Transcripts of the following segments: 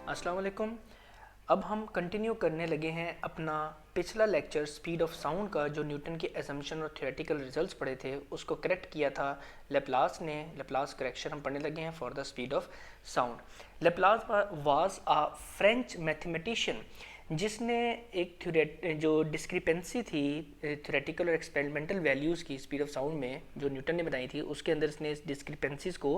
अस्सलाम वालेकुम। अब हम कंटिन्यू करने लगे हैं अपना पिछला लेक्चर स्पीड ऑफ साउंड का, जो न्यूटन के असम्पशन और थ्योरेटिकल रिजल्ट्स पढ़े थे उसको करेक्ट किया था लेप्लास ने। लेप्लास करेक्शन हम पढ़ने लगे हैं for the speed of sound. Laplace was a French mathematician जिसने एक जो डिस्क्रिपेंसी थी थ्योरेटिकल और एक्सपेरिमेंटल वैल्यूज़ की स्पीड ऑफ साउंड में जो न्यूटन ने बनाई थी, उसके अंदर इसने इस डिस्क्रिपेंसीज को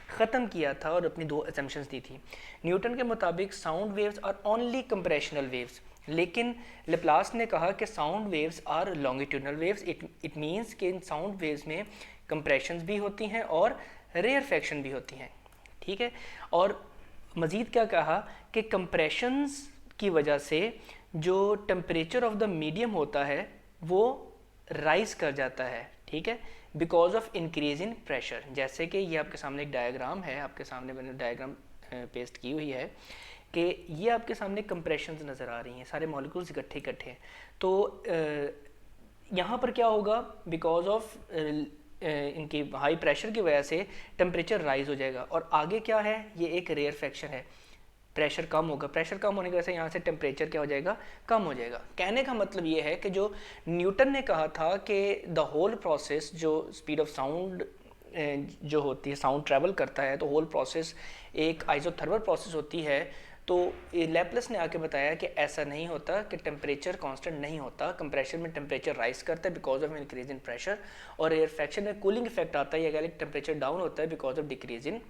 ख़त्म किया था और अपनी दो असम्पशंस दी थी। न्यूटन के मुताबिक sound waves are only compressional waves, लेकिन लेप्लास ने कहा कि sound waves are longitudinal waves. It means कि इन साउंड वेव्स में कंप्रेशंस भी होती हैं और रेयरफेक्शन भी होती हैं। ठीक है, और मज़ीद क्या कहा कि कंप्रेशंस की वजह से जो टेम्परेचर ऑफ द मीडियम होता है वो राइज कर जाता है। ठीक है, because of increase in pressure. जैसे कि ये आपके सामने एक डायग्राम है, आपके सामने मैंने डायग्राम पेस्ट की हुई है कि ये आपके सामने कंप्रेशंस नज़र आ रही हैं, सारे मॉलिक्यूल्स इकट्ठे इकट्ठे हैं। तो यहाँ पर क्या होगा, बिकॉज ऑफ इनकी हाई प्रेशर की वजह से टेम्परेचर राइज हो जाएगा। और आगे क्या है, ये एक रेयरफेक्शन है, प्रेशर कम होगा। प्रेशर कम होने की वजह से यहाँ से टेम्परेचर क्या हो जाएगा, कम हो जाएगा। कहने का मतलब ये है कि जो न्यूटन ने कहा था कि द होल प्रोसेस, जो स्पीड ऑफ साउंड जो होती है, साउंड ट्रैवल करता है तो होल प्रोसेस एक आइसोथर्मल प्रोसेस होती है, तो लेप्लस ने आके बताया कि ऐसा नहीं होता, कि टेम्परेचर कांस्टेंट नहीं होता। कंप्रेशन में टेम्परेचर राइज करता है because of increase in pressure, और रेयरफेक्शन में कूलिंग इफेक्ट आता है, या टेम्परेचर डाउन होता है because of decrease in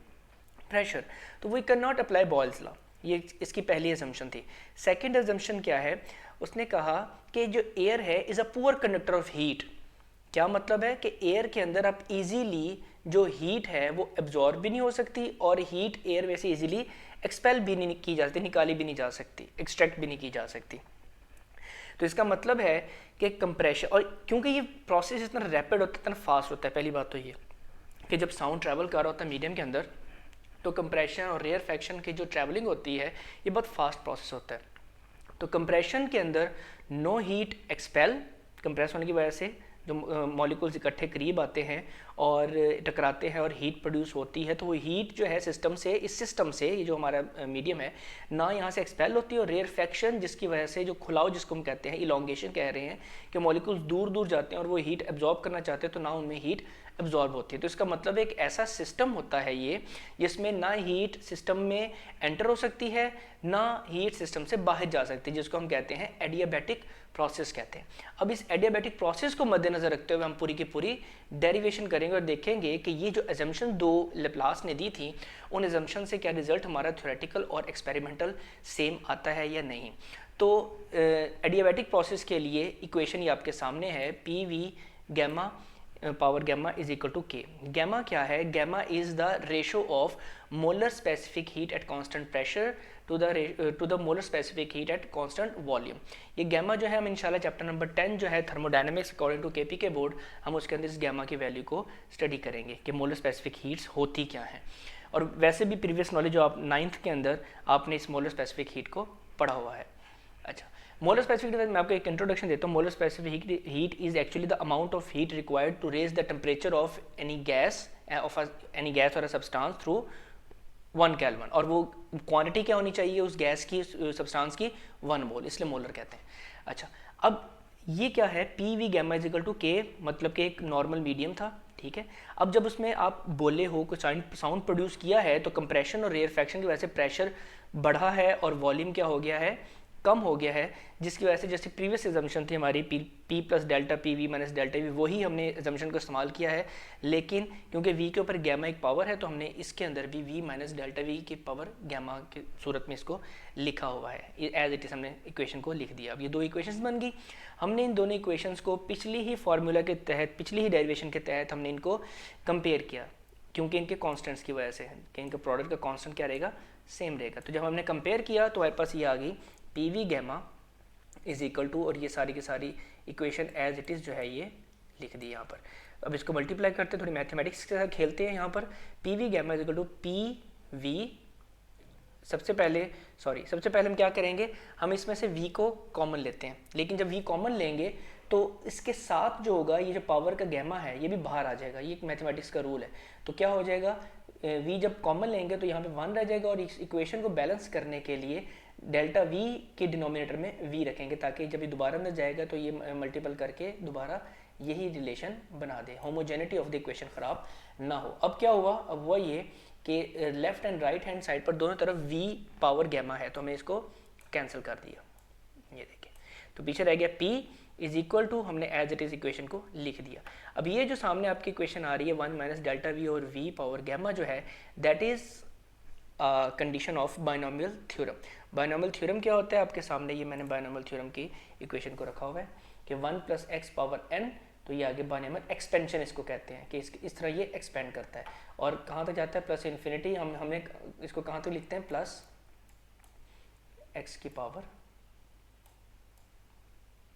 pressure. तो we can not apply Boyle's law, ये इसकी पहली असम्पशन थी। सेकेंड असम्पशन क्या है, उसने कहा कि जो एयर है is a poor conductor of heat. क्या मतलब है कि एयर के अंदर आप इजीली जो हीट है वो एब्जॉर्ब भी नहीं हो सकती, और हीट एयर में से इजीली एक्सपेल भी नहीं की जा सकती, निकाली भी नहीं जा सकती, एक्सट्रैक्ट भी नहीं की जा सकती। तो इसका मतलब है कि कंप्रेशन, और क्योंकि ये प्रोसेस इतना रैपिड होता है, इतना फास्ट होता है, पहली बात तो ये कि जब साउंड ट्रैवल कर रहा होता है मीडियम के अंदर, तो कंप्रेशन और रेयरफेक्शन की जो ट्रैवलिंग होती है ये बहुत फास्ट प्रोसेस होता है। तो कंप्रेशन के अंदर नो हीट एक्सपेल, कंप्रेस होने की वजह से जो मॉलिक्यूल्स इकट्ठे करीब आते हैं और टकराते हैं और हीट प्रोड्यूस होती है, तो वो हीट जो है सिस्टम से, इस सिस्टम से, ये जो हमारा मीडियम है ना, यहाँ से एक्सपेल होती है। और रेयरफेक्शन जिसकी वजह से जो खुलाव जिसको हम कहते हैं, इलोंगेशन कह रहे हैं, कि मॉलिक्यूल्स दूर दूर जाते हैं और वो हीट एब्जॉर्ब करना चाहते हैं, तो ना उनमें हीट एब्जॉर्ब होती है। तो इसका मतलब एक ऐसा सिस्टम होता है ये जिसमें ना हीट सिस्टम में एंटर हो सकती है, ना हीट सिस्टम से बाहर जा सकती है, जिसको हम कहते हैं एडियाबैटिक प्रोसेस कहते हैं। अब इस एडियाबैटिक प्रोसेस को मद्देनजर रखते हुए हम पूरी की पूरी डेरिवेशन करेंगे और देखेंगे कि ये जो एजम्पशन दो लेप्लास ने दी थी, उन एजम्पशन से क्या रिजल्ट हमारा थ्योरेटिकल और एक्सपेरिमेंटल सेम आता है या नहीं। तो एडियाबैटिक प्रोसेस के लिए इक्वेशन ये आपके सामने है, P V gamma power gamma is equal to K. Gamma क्या है, gamma is the ratio of molar specific heat at constant pressure to the molar specific heat at constant volume. ये gamma जो है हम इंशाल्लाह चैप्टर नंबर 10 जो है thermodynamics according to KP के बोर्ड, हम उसके अंदर इस गैमा की वैल्यू को स्टडी करेंगे कि मोलर स्पेसिफिक हीट्स होती क्या हैं। और वैसे भी प्रीवियस नॉलेज जो आप 9th के अंदर आपने इस मोलर स्पेसिफिक हीट को पढ़ा हुआ है। अच्छा, मोलर स्पेसिफिक हीट मैं आपको एक इंट्रोडक्शन देता हूँ। Molar specific heat is actually the amount of heat required to raise the temperature of any gas और अ सब्सटेंस थ्रू 1 केल्विन, और वो क्वांटिटी क्या होनी चाहिए उस गैस की, सब्सटेंस की, 1 मोल, इसलिए मोलर कहते हैं। अच्छा, अब ये क्या है, P V gamma is equal to K, मतलब कि एक नॉर्मल मीडियम था। ठीक है, अब जब उसमें आप बोले हो कुछ साउंड प्रोड्यूस किया है, तो कंप्रेशन और रेयरफेक्शन की वजह से प्रेशर बढ़ा है और वॉल्यूम क्या हो गया है, कम हो गया है, जिसकी वजह से जैसे प्रीवियस एजम्पशन थी हमारी P plus delta P V minus delta we, वही हमने एजम्पशन को इस्तेमाल किया है। लेकिन क्योंकि वी के ऊपर गैमा एक पावर है, तो हमने इसके अंदर भी वी माइनस डेल्टा वी की पावर गैमा की सूरत में इसको लिखा हुआ है, एज इट इज़ हमने इक्वेशन को लिख दिया। अब ये दो इक्वेशंस बन गई। हमने इन दोनों इक्वेशंस को पिछली ही फार्मूला के तहत, पिछली ही डेरिवेशन के तहत हमने इनको कंपेयर किया, क्योंकि इनके कॉन्स्टेंट्स की वजह से है कि इनका प्रोडक्ट का कॉन्स्टेंट क्या रहेगा, सेम रहेगा। तो जब हमने कंपेयर किया तो हमारे पास ये आ गई P V gamma is equal to, और ये सारी की सारी इक्वेशन एज इट इज़ जो है ये लिख दी यहाँ पर। अब इसको मल्टीप्लाई करते हैं, थोड़ी मैथमेटिक्स के साथ खेलते हैं यहाँ पर। P V gamma is equal to P V, सबसे पहले हम क्या करेंगे, हम इसमें से v को कॉमन लेते हैं, लेकिन जब v कॉमन लेंगे तो इसके साथ जो होगा, ये जो पावर का गैमा है ये भी बाहर आ जाएगा, ये एक मैथमेटिक्स का रूल है। तो क्या हो जाएगा, v जब कॉमन लेंगे तो यहाँ पे 1 रह जाएगा, और इस इक्वेशन को बैलेंस करने के लिए डेल्टा v के डिनोमिनेटर में v रखेंगे, ताकि जब ये दोबारा अंदर जाएगा तो ये मल्टीपल करके दोबारा यही रिलेशन बना दे, होमोजेनिटी ऑफ द इक्वेशन ख़राब ना हो। अब क्या हुआ, अब हुआ ये कि left and right hand side पर दोनों तरफ v पावर गैमा है, तो हमें इसको कैंसिल कर दिया। ये देखिए, तो पीछे रह गया p इज इक्वल टू, हमने एज इट इज इक्वेशन को लिख दिया। अब ये जो सामने आपकी इक्वेशन आ रही है 1 माइनस डेल्टा वी और v पावर गैमा जो है, that is condition of binomial theorem. Binomial theorem क्या होता है, आपके सामने ये मैंने बाइनोमियल थ्योरम की इक्वेशन को रखा हुआ है कि 1 प्लस एक्स पावर n, तो ये आगे बाइनोमियल एक्सपेंशन इसको कहते हैं कि इस तरह ये एक्सपेंड करता है, और कहाँ तक जाता है प्लस इन्फिनिटी। हमने इसको कहाँ तक लिखते हैं, प्लस एक्स की पावर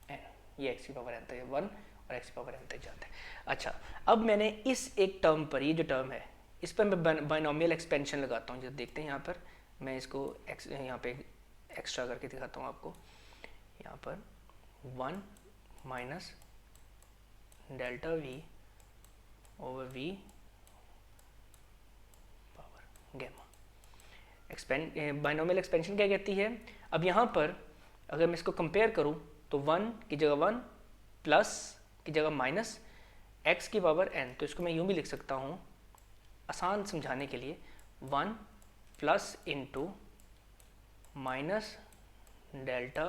n, ये x की पावर n तक 1 और x की पावर n तक जाता है। अच्छा, अब मैंने इस एक टर्म पर, ये जो टर्म है इस पर मैं बाइनोमियल एक्सपेंशन लगाता हूँ। जब देखते हैं यहाँ पर मैं इसको यहाँ पे एक्स्ट्रा करके दिखाता हूँ आपको। यहाँ पर 1 minus delta v over v power gamma. Binomial expansion क्या कहती है, अब यहाँ पर अगर मैं इसको कंपेयर करूँ तो 1 की जगह 1 प्लस की जगह माइनस x की पावर n, तो इसको मैं यूँ भी लिख सकता हूँ आसान समझाने के लिए, 1 plus into minus delta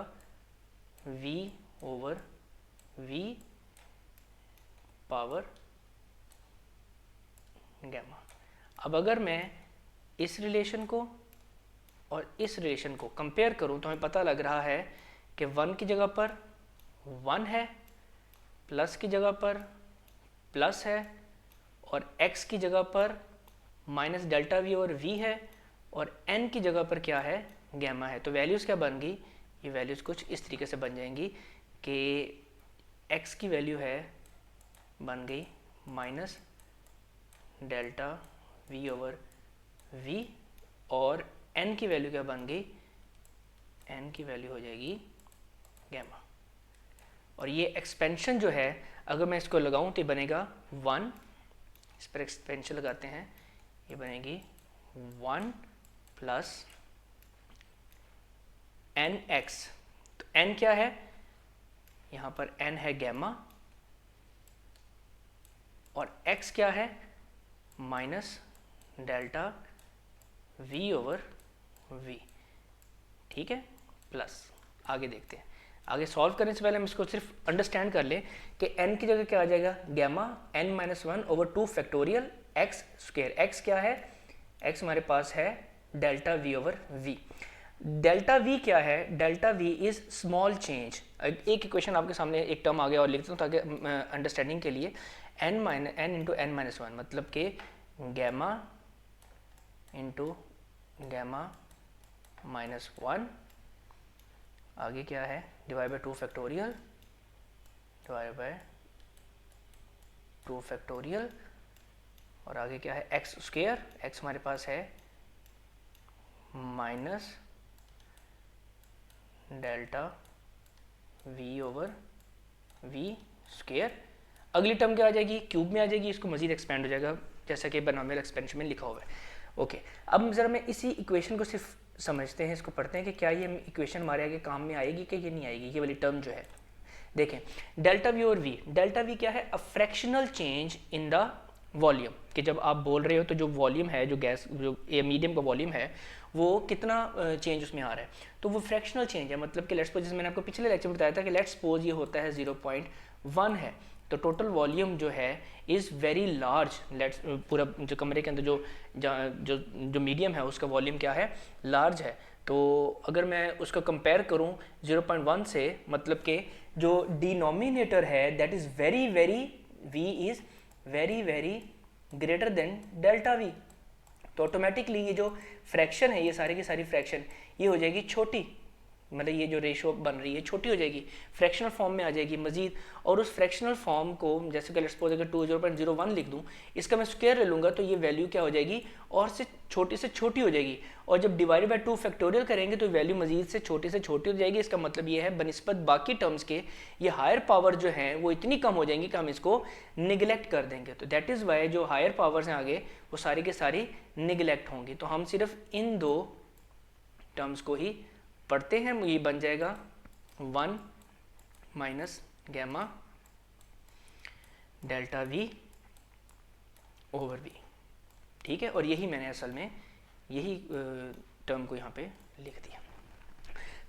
v over v power gamma. अब अगर मैं इस रिलेशन को और इस रिलेशन को कंपेयर करूं तो हमें पता लग रहा है कि 1 की जगह पर 1 है, प्लस की जगह पर प्लस है, और x की जगह पर माइनस डेल्टा v और v है, और n की जगह पर क्या है, गैमा है। तो वैल्यूज़ क्या बन गई, ये वैल्यूज़ कुछ इस तरीके से बन जाएंगी कि x की वैल्यू है बन गई minus delta v over v, और n की वैल्यू क्या बन गई, n की वैल्यू हो जाएगी गैमा। और ये एक्सपेंशन जो है अगर मैं इसको लगाऊं तो ये बनेगा 1, इस पर एक्सपेंशन लगाते हैं, ये बनेगी 1 प्लस nx। तो n क्या है, यहाँ पर n है गैमा, और x क्या है minus delta v over v, ठीक है, प्लस। आगे देखते हैं, आगे सॉल्व करने से पहले हम इसको सिर्फ अंडरस्टैंड कर लें कि n की जगह क्या आ जाएगा, gamma n minus 1 over 2 factorial x square. x क्या है, x हमारे पास है delta v over v। Delta v क्या है, delta v is small change. एक इक्वेशन आपके सामने एक टर्म आ गया और लिखता हूँ ताकि अंडरस्टैंडिंग के लिए, n इंटू n माइनस 1 मतलब कि गैमा इंटू गैमा माइनस 1, आगे क्या है divide by 2 factorial, divide by 2 factorial, और आगे क्या है एक्स स्क्वायर। एक्स हमारे पास है minus delta v over v square. अगली टर्म क्या आ जाएगी, क्यूब में आ जाएगी, इसको मजीद एक्सपेंड हो जाएगा जैसा कि बाइनोमियल एक्सपेंशन में लिखा हुआ है। ओके, अब ज़रा मैं इसी इक्वेशन को सिर्फ समझते हैं, इसको पढ़ते हैं कि क्या ये इक्वेशन हमारे आगे काम में आएगी कि ये नहीं आएगी। ये वाली टर्म जो है देखें, डेल्टा वी और वी, डेल्टा वी क्या है, a fractional change in the volume, कि जब आप बोल रहे हो तो जो वॉल्यूम है, जो गैस जो मीडियम का वॉल्यूम है वो कितना चेंज उसमें आ रहा है, तो वो फ्रैक्शनल चेंज है। मतलब कि लेट्स सपोज, जैसे मैंने आपको पिछले लेक्चर में बताया था कि लेट्स सपोज ये होता है 0.1 है, तो टोटल वॉल्यूम जो है इज़ वेरी लार्ज। लेट्स पूरा जो कमरे के अंदर जो मीडियम है उसका वॉल्यूम क्या है, लार्ज है। तो अगर मैं उसका कंपेयर करूं 0.1 से, मतलब कि जो डिनोमिनेटर है that is very very, v is very very greater than delta v, तो ऑटोमेटिकली ये जो फ्रैक्शन है, ये सारी की सारी फ्रैक्शन ये हो जाएगी छोटी, मतलब ये जो रेशो बन रही है छोटी हो जाएगी, फ्रैक्शनल फॉर्म में आ जाएगी मजीद। और उस फ्रैक्शनल फॉर्म को जैसे कि लेट्स सपोज अगर 20.01 लिख दूँ, इसका मैं स्क्वायर ले लूँगा तो ये वैल्यू क्या हो जाएगी, और से छोटी हो जाएगी। और जब डिवाइड बाई 2 फैक्टोरियल करेंगे तो वैल्यू मजीद से छोटी हो जाएगी। इसका मतलब ये है बनिस्बत बाकी टर्म्स के ये हायर पावर जो हैं वो इतनी कम हो जाएंगी कि हम इसको निगलेक्ट कर देंगे। तो दैट इज़ वाई जो हायर पावर्स हैं आगे वो सारी के सारी निगलेक्ट होंगी। तो हम सिर्फ इन दो टर्म्स को ही पढ़ते हैं। ये बन जाएगा 1 minus gamma delta V over V, ठीक है। और यही मैंने असल में यही टर्म को यहाँ पे लिख दिया।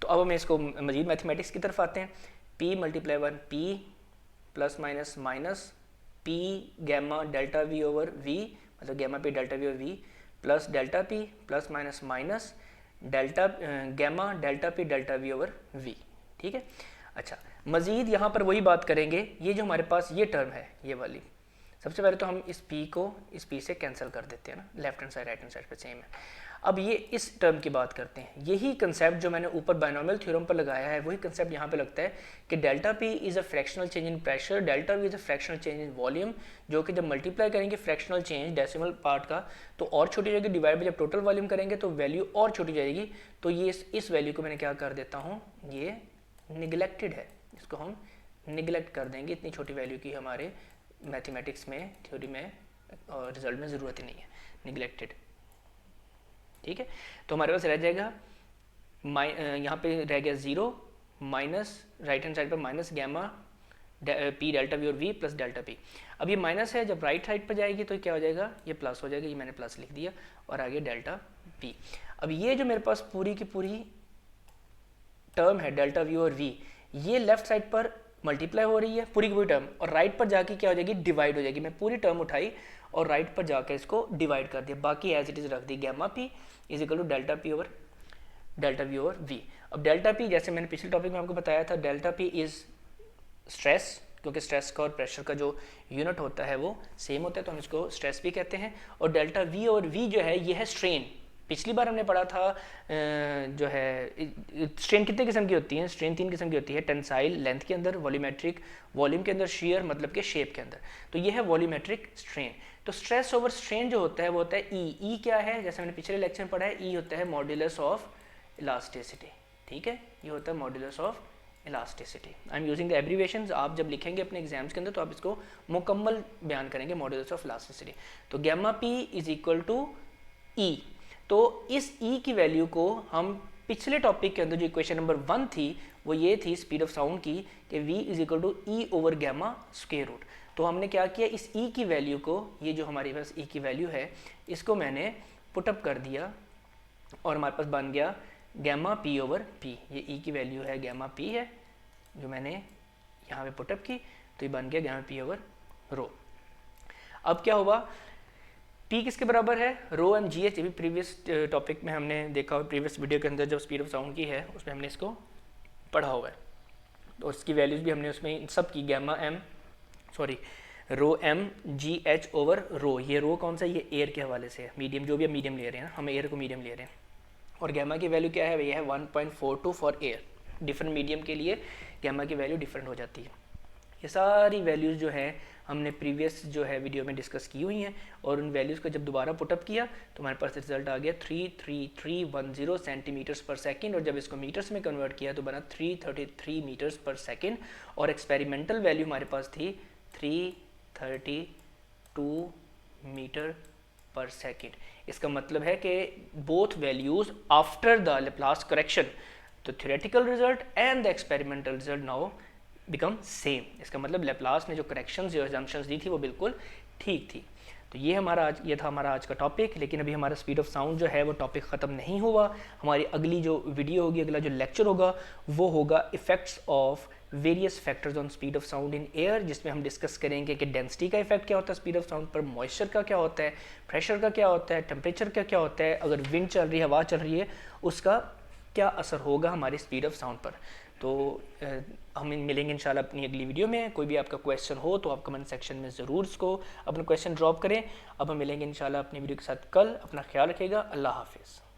तो अब हम इसको मजीद मैथमेटिक्स की तरफ आते हैं। p multiply 1 p plus minus minus p gamma delta v over v, मतलब gamma p delta v over v plus delta p plus minus minus delta gamma delta p delta v over v, ठीक है। अच्छा, मज़ीद यहाँ पर वही बात करेंगे। ये जो हमारे पास ये टर्म है ये वाली, सबसे पहले तो हम इस p को इस p से कैंसिल कर देते हैं ना, left hand side right hand side पे सेम है। अब ये इस टर्म की बात करते हैं। यही कंसेप्ट जो मैंने ऊपर बायनॉमियल थ्योरम पर लगाया है वही कंसेप्ट यहाँ पे लगता है कि delta p is a fractional change in pressure, delta v is a fractional change in volume, जो कि जब मल्टीप्लाई करेंगे फ्रैक्शनल चेंज डेसिमल पार्ट का तो और छोटी जाएगी, डिवाइड बाई जब टोटल वॉल्यूम करेंगे तो वैल्यू और छोटी जाएगी। तो ये इस वैल्यू को मैंने क्या कर देता हूँ, ये निगलेक्टेड है, इसको हम निगलेक्ट कर देंगे। इतनी छोटी वैल्यू की हमारे मैथमेटिक्स में थ्योरी में और रिजल्ट में ज़रूरत ही नहीं है, निगलेक्टेड, ठीक है। तो हमारे पास रह जाएगा यहाँ पे रह गया 0 माइनस राइट हैंड साइड पर minus gamma p delta v और v प्लस डेल्टा p। अब ये माइनस है, जब राइट साइड पर जाएगी तो क्या हो जाएगा, ये प्लस हो जाएगा, ये मैंने प्लस लिख दिया और आगे डेल्टा p। अब ये जो मेरे पास पूरी की पूरी टर्म है डेल्टा v और v, ये लेफ्ट साइड पर मल्टीप्लाई हो रही है पूरी की पूरी टर्म, और राइट पर जाके क्या हो जाएगी, डिवाइड हो जाएगी। मैं पूरी टर्म उठाई और राइट पर जाकर इसको डिवाइड कर दिया, बाकी एज इट इज रख दी। Gamma P is equal to delta P over delta V over V. अब डेल्टा पी जैसे मैंने पिछले टॉपिक में आपको बताया था, डेल्टा पी इज स्ट्रेस, क्योंकि स्ट्रेस का और प्रेशर का जो यूनिट होता है वो सेम होता है तो हम इसको स्ट्रेस भी कहते हैं। और डेल्टा वी और वी जो है ये है स्ट्रेन। पिछली बार हमने पढ़ा था जो है स्ट्रेन कितने किस्म की होती है, स्ट्रेन 3 किस्म की होती है, टेंसाइल लेंथ के अंदर, वॉल्यूमेट्रिक वॉल्यूम के अंदर, शेयर मतलब के शेप के अंदर। तो ये है वॉल्यूमेट्रिक स्ट्रेन। तो स्ट्रेस ओवर स्ट्रेन जो होता है वो होता है ई। क्या है, जैसे मैंने पिछले लेक्चर में पढ़ा है, ई होता है मॉड्यूलस ऑफ इलास्टिसिटी, ठीक है, ये होता है modulus of elasticity. I am using the abbreviations. आप जब लिखेंगे अपने एग्जाम्स के अंदर तो आप इसको मुकम्मल बयान करेंगे, मॉड्यूलस ऑफ इलास्टिसिटी। तो gamma P is equal to E. तो इस ई की वैल्यू को हम पिछले टॉपिक के अंदर जो इक्वेशन नंबर 1 थी वो ये थी स्पीड ऑफ साउंड की, कि v is equal to E over gamma square root. तो हमने क्या किया, इस ई की वैल्यू को, ये जो हमारे पास ई की वैल्यू है, इसको मैंने पुटअप कर दिया और हमारे पास बन गया गैमा पी ओवर पी। ये ई की वैल्यू है, गैमा पी है जो मैंने यहाँ पे पुटअप की, तो ये बन गया गैमा पी ओवर रो। अब क्या हुआ, P किसके बराबर है, रो एम जी एच। ये भी प्रीवियस टॉपिक में हमने देखा, और प्रीवियस वीडियो के अंदर जब स्पीड ऑफ साउंड की है उसमें हमने इसको पढ़ा हुआ है। तो उसकी वैल्यूज़ भी हमने उसमें सब की, गैमा एम रो एम जी एच ओवर रो। ये रो कौन सा, ये एयर के हवाले से है, मीडियम जो भी हम मीडियम ले रहे हैं, हम एयर को मीडियम ले रहे हैं। और गैमा की वैल्यू क्या है, ये है 1.42 फॉर एयर। डिफरेंट मीडियम के लिए गैमा की वैल्यू डिफरेंट हो जाती है। ये सारी वैल्यूज़ जो है हमने प्रीवियस जो है वीडियो में डिस्कस की हुई हैं, और उन वैल्यूज़ को जब दोबारा पुटअप किया तो हमारे पास रिजल्ट आ गया 33310 सेंटीमीटर्स पर सेकंड, और जब इसको मीटर्स में कन्वर्ट किया तो बना 333 मीटर्स पर सेकंड। और एक्सपेरिमेंटल वैल्यू हमारे पास थी 332 मीटर पर सेकंड। इसका मतलब है कि both values after the Laplace correction, तो theoretical result and the experimental result now become same. इसका मतलब लेप्लास ने जो करेक्शंस या एजम्पशंस दी थी वो बिल्कुल ठीक थी। तो ये था हमारा आज का टॉपिक। लेकिन अभी हमारा स्पीड ऑफ साउंड जो है वो टॉपिक ख़त्म नहीं हुआ। हमारी अगली जो वीडियो होगी, अगला जो लेक्चर होगा वो होगा effects of various factors on speed of sound in air, जिसमें हम डिस्कस करेंगे कि डेंसिटी का इफेक्ट क्या होता है स्पीड ऑफ साउंड पर, मॉइस्चर का क्या होता है, प्रेशर का क्या होता है, टेम्परेचर का क्या होता है, अगर विंड चल रही है, हवा चल रही है, उसका क्या असर होगा हमारी स्पीड ऑफ साउंड पर। तो हम मिलेंगे इंशाल्लाह अपनी अगली वीडियो में। कोई भी आपका क्वेश्चन हो तो आप कमेंट सेक्शन में ज़रूर उसको अपना क्वेश्चन ड्रॉप करें। अब हम मिलेंगे इंशाल्लाह अपनी वीडियो के साथ कल। अपना ख्याल रखिएगा। अल्लाह हाफिज़।